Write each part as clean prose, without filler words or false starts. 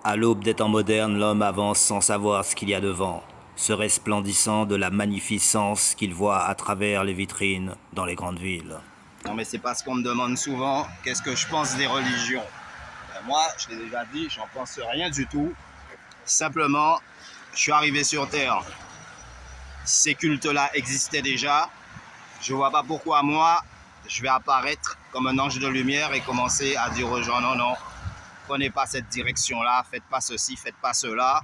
À l'aube des temps modernes, l'homme avance sans savoir ce qu'il y a devant, se resplendissant de la magnificence qu'il voit à travers les vitrines dans les grandes villes. Non, mais c'est parce qu'on me demande souvent qu'est-ce que je pense des religions. Ben moi, je l'ai déjà dit, j'en pense rien du tout. Simplement, je suis arrivé sur Terre. Ces cultes-là existaient déjà. Je vois pas pourquoi moi, je vais apparaître comme un ange de lumière et commencer à dire aux gens non, non, prenez pas cette direction-là, faites pas ceci, faites pas cela.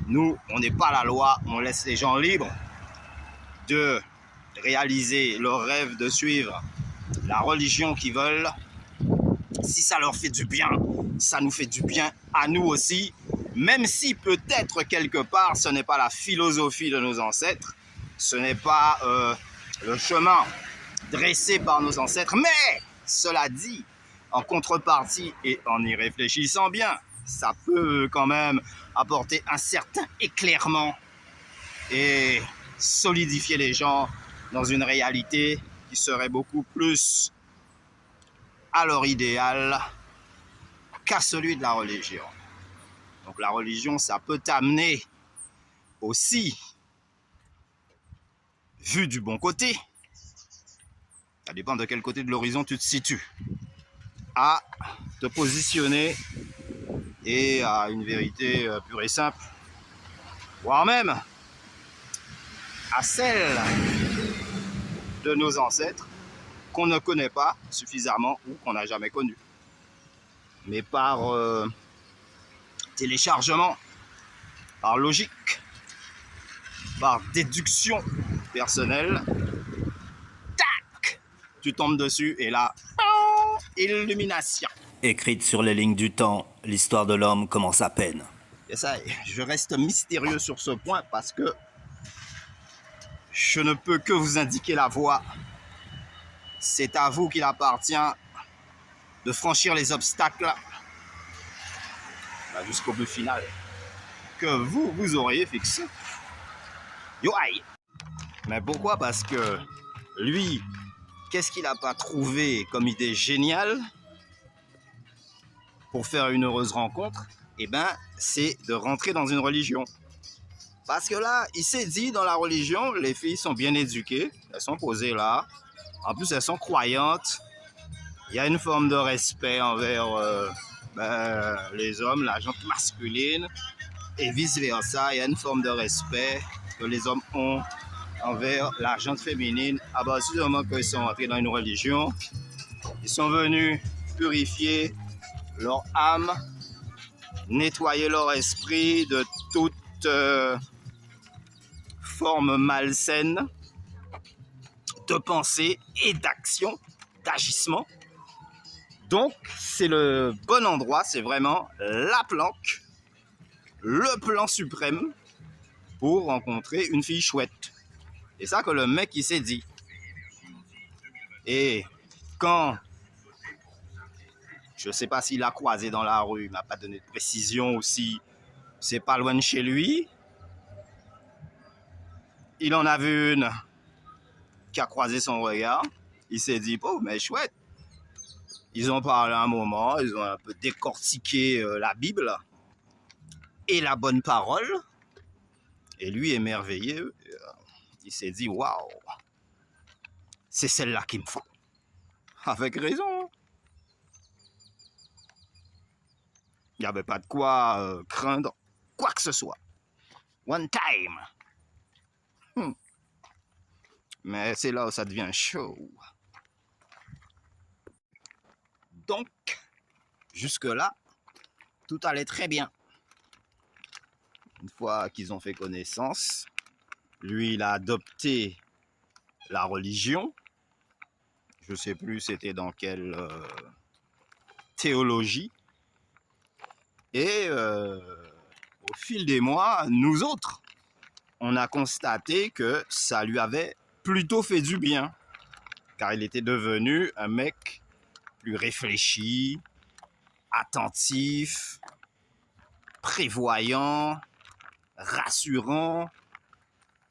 Nous, on n'est pas la loi, on laisse les gens libres de réaliser leur rêve, de suivre la religion qu'ils veulent. Si ça leur fait du bien, ça nous fait du bien à nous aussi, même si peut-être quelque part ce n'est pas la philosophie de nos ancêtres, ce n'est pas le chemin dressé par nos ancêtres, mais cela dit, en contrepartie et en y réfléchissant bien, ça peut quand même apporter un certain éclairement et solidifier les gens dans une réalité qui serait beaucoup plus à leur idéal qu'à celui de la religion. Donc la religion, ça peut t'amener aussi, vu du bon côté, ça dépend de quel côté de l'horizon tu te situes, à te positionner et à une vérité pure et simple, voire même à celle de nos ancêtres qu'on ne connaît pas suffisamment ou qu'on n'a jamais connue. Mais par téléchargement, par logique, par déduction personnelle, tac, tu tombes dessus et là, illumination. Écrite sur les lignes du temps, l'histoire de l'homme commence à peine. Et ça, je reste mystérieux sur ce point parce que je ne peux que vous indiquer la voie. C'est à vous qu'il appartient de franchir les obstacles jusqu'au but final que vous auriez fixé. Yo aïe. Mais pourquoi? Parce que lui, qu'est-ce qu'il n'a pas trouvé comme idée géniale pour faire une heureuse rencontre? Eh bien, c'est de rentrer dans une religion. Parce que là, il s'est dit, dans la religion, les filles sont bien éduquées, elles sont posées là. En plus, elles sont croyantes. Il y a une forme de respect envers les hommes, la gente masculine, et vice-versa. Il y a une forme de respect que les hommes ont envers la gente féminine. À partir du moment qu'ils sont entrés dans une religion, ils sont venus purifier leur âme, nettoyer leur esprit de toute forme malsaine de pensée et d'action, d'agissement. Donc, c'est le bon endroit, c'est vraiment la planque, le plan suprême pour rencontrer une fille chouette. C'est ça que le mec, il s'est dit. Et quand, je ne sais pas s'il l'a croisé dans la rue, il ne m'a pas donné de précision aussi, c'est pas loin de chez lui, il en a vu une qui a croisé son regard, il s'est dit, oh, mais chouette. Ils ont parlé un moment, ils ont un peu décortiqué la Bible et la bonne parole. Et lui, émerveillé, il s'est dit, waouh, c'est celle-là qu'il me faut. Avec raison. Il n'y avait pas de quoi craindre quoi que ce soit. One time. Mais c'est là où ça devient chaud. Donc, jusque-là, tout allait très bien. Une fois qu'ils ont fait connaissance, lui, il a adopté la religion. Je ne sais plus c'était dans quelle théologie. Et au fil des mois, nous autres, on a constaté que ça lui avait plutôt fait du bien. Car il était devenu un mec plus réfléchi, attentif, prévoyant, rassurant.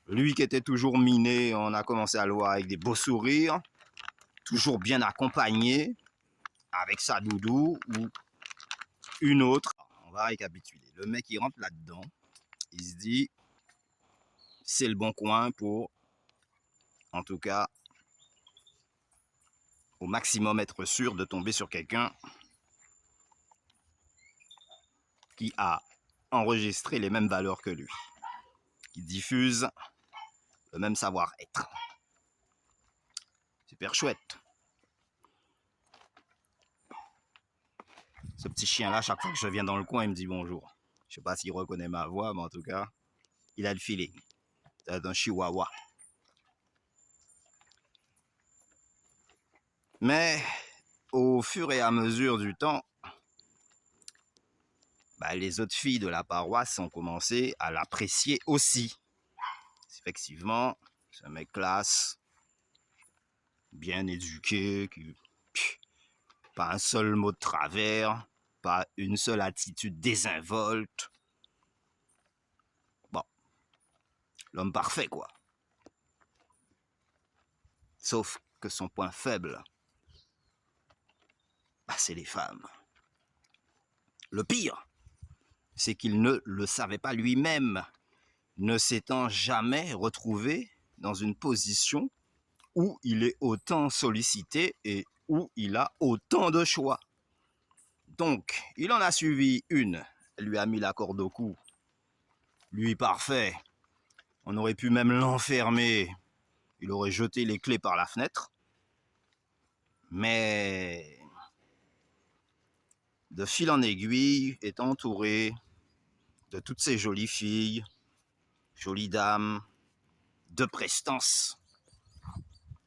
Lui qui était toujours miné, on a commencé à le voir avec des beaux sourires, toujours bien accompagné, avec sa doudou ou une autre. On va récapituler. Le mec, il rentre là-dedans. Il se dit, c'est le bon coin pour, en tout cas, au maximum être sûr de tomber sur quelqu'un qui a enregistré les mêmes valeurs que lui, qui diffuse le même savoir-être. Super chouette. Ce petit chien-là, chaque fois que je viens dans le coin, il me dit bonjour. Je sais pas s'il reconnaît ma voix, mais en tout cas, il a le feeling. C'est un chihuahua. Mais au fur et à mesure du temps, les autres filles de la paroisse ont commencé à l'apprécier aussi. Effectivement, c'est un mec classe, bien éduqué, pas un seul mot de travers, pas une seule attitude désinvolte. Bon, l'homme parfait, quoi. Sauf que son point faible, c'est les femmes. Le pire, c'est qu'il ne le savait pas lui-même, ne s'étant jamais retrouvé dans une position où il est autant sollicité et où il a autant de choix. Donc, il en a suivi une, elle lui a mis la corde au cou. Lui, parfait. On aurait pu même l'enfermer. Il aurait jeté les clés par la fenêtre. Mais, de fil en aiguille, est entouré de toutes ces jolies filles, jolies dames, de prestance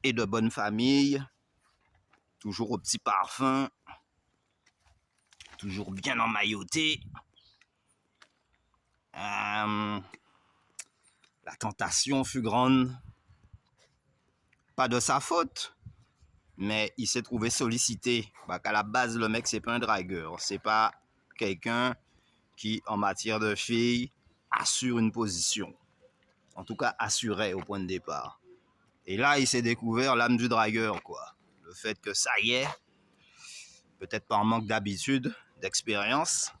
et de bonne famille, toujours au petit parfum, toujours bien emmailloté. La tentation fut grande. Pas de sa faute, mais il s'est trouvé sollicité. Qu'à la base, le mec, c'est pas un dragueur. C'est pas quelqu'un qui, en matière de filles, assure une position. En tout cas, assurait au point de départ. Et là, il s'est découvert l'âme du dragueur, quoi. Le fait que ça y est, peut-être par manque d'habitude, d'expérience,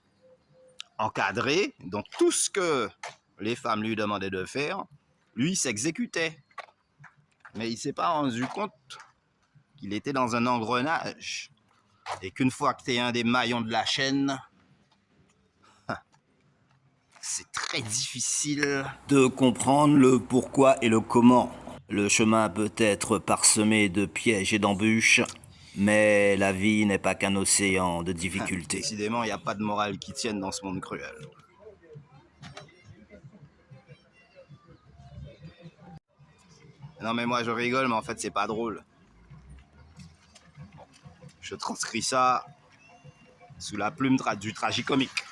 encadré, donc tout ce que les femmes lui demandaient de faire, lui s'exécutait. Mais il ne s'est pas rendu compte qu'il était dans un engrenage et qu'une fois que tu es un des maillons de la chaîne, c'est très difficile de comprendre le pourquoi et le comment. Le chemin peut être parsemé de pièges et d'embûches, mais la vie n'est pas qu'un océan de difficultés. Décidément, il n'y a pas de morale qui tienne dans ce monde cruel. Non mais moi je rigole, mais en fait c'est pas drôle. Je transcris ça sous la plume du tragicomique.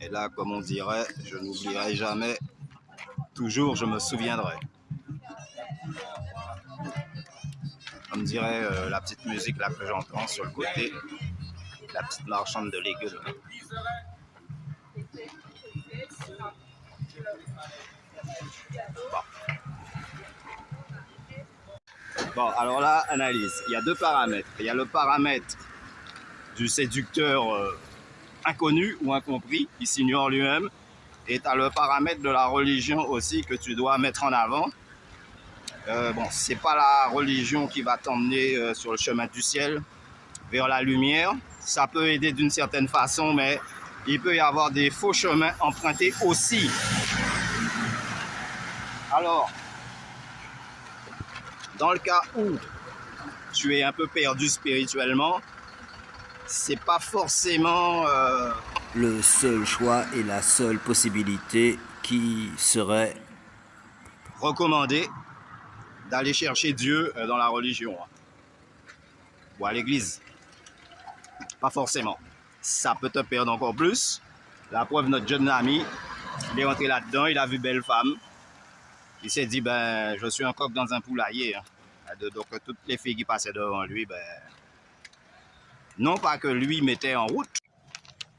Et là, comme on dirait, je n'oublierai jamais, toujours je me souviendrai. Comme dirait la petite musique là que j'entends sur le côté, la petite marchande de légumes. Bon, alors là, analyse. Il y a deux paramètres. Il y a le paramètre du séducteur inconnu ou incompris, qui s'ignore lui-même. Et tu as le paramètre de la religion aussi que tu dois mettre en avant. C'est pas la religion qui va t'emmener sur le chemin du ciel, vers la lumière. Ça peut aider d'une certaine façon, mais il peut y avoir des faux chemins empruntés aussi. Alors, dans le cas où tu es un peu perdu spirituellement, c'est pas forcément le seul choix et la seule possibilité qui serait recommandé d'aller chercher Dieu dans la religion ou à l'église. Pas forcément. Ça peut te perdre encore plus. La preuve, notre jeune ami, il est rentré là-dedans, il a vu belle femme. Il s'est dit, je suis un coq dans un poulailler. Donc, toutes les filles qui passaient devant lui, non pas que lui mettait en route,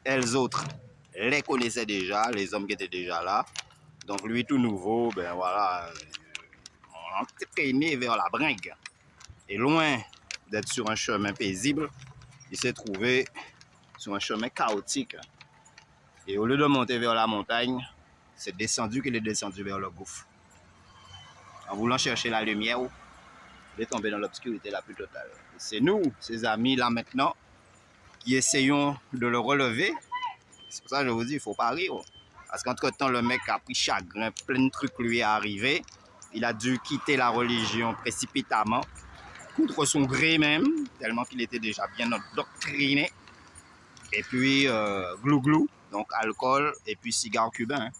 elles autres les connaissaient déjà, les hommes qui étaient déjà là. Donc, lui, tout nouveau, voilà, on a traîné vers la bringue. Et loin d'être sur un chemin paisible, il s'est trouvé sur un chemin chaotique. Et au lieu de monter vers la montagne, c'est descendu qu'il est descendu vers le gouffre. En voulant chercher la lumière, il est tombé dans l'obscurité la plus totale. C'est nous, ses amis, là maintenant, qui essayons de le relever. C'est pour ça que je vous dis, il ne faut pas rire. Parce qu'entre-temps, le mec a pris chagrin, plein de trucs lui est arrivé. Il a dû quitter la religion précipitamment, contre son gré même, tellement qu'il était déjà bien endoctriné. Et puis, glou-glou, donc alcool, et puis cigare cubain, hein,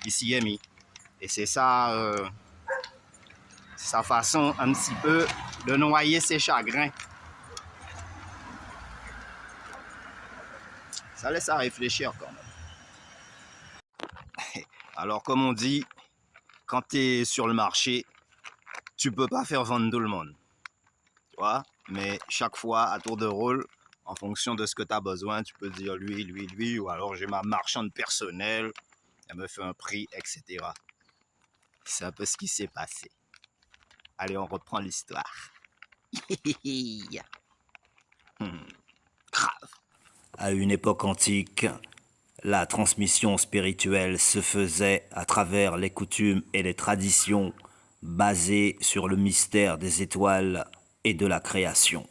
il s'y est mis. Et c'est ça, sa façon un petit peu de noyer ses chagrins. Ça laisse à réfléchir quand même. Alors, comme on dit, quand tu es sur le marché, tu peux pas faire vendre tout le monde. Tu vois? Mais chaque fois, à tour de rôle, en fonction de ce que tu as besoin, tu peux dire lui, ou alors j'ai ma marchande personnelle, elle me fait un prix, etc. C'est un peu ce qui s'est passé. Allez, on reprend l'histoire. Grave. À une époque antique, la transmission spirituelle se faisait à travers les coutumes et les traditions basées sur le mystère des étoiles et de la création.